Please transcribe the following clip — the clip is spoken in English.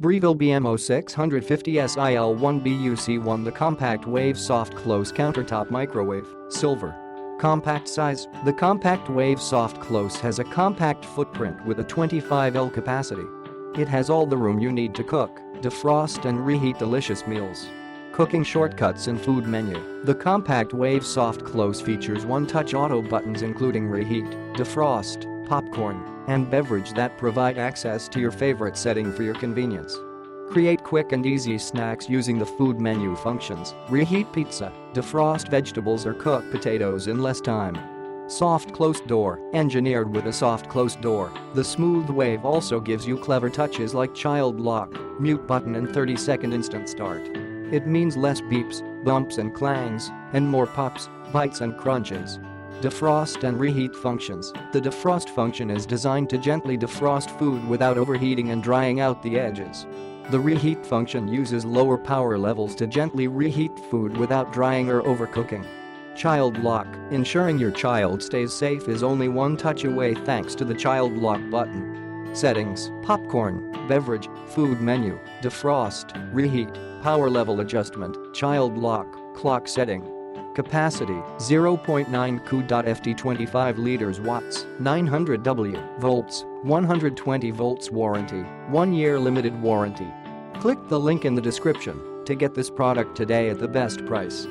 Breville BMO650SIL1BUC1 The Compact Wave Soft Close Countertop Microwave, Silver. Compact size. The Compact Wave Soft Close has a compact footprint with a 25L capacity. It has all the room you need to cook, defrost and reheat delicious meals. Cooking shortcuts and food menu. The Compact Wave Soft Close features one-touch auto buttons including reheat, defrost, popcorn, and beverage that provide access to your favorite setting for your convenience. Create quick and easy snacks using the food menu functions. Reheat pizza, defrost vegetables or cook potatoes in less time. Soft closed door. Engineered with a soft closed door, the smooth wave also gives you clever touches like child lock, mute button and 30-second instant start. It means less beeps, bumps and clangs, and more pops, bites and crunches. Defrost and reheat functions. The defrost function is designed to gently defrost food without overheating and drying out the edges. The reheat function uses lower power levels to gently reheat food without drying or overcooking. Child lock. Ensuring your child stays safe is only one touch away thanks to the child lock button. Settings: popcorn, beverage, food menu, defrost, reheat, power level adjustment, child lock, clock setting. Capacity: 0.9 Cu.ft 25 liters watts, 900 W, volts, 120 volts warranty, 1 year limited warranty. Click the link in the description to get this product today at the best price.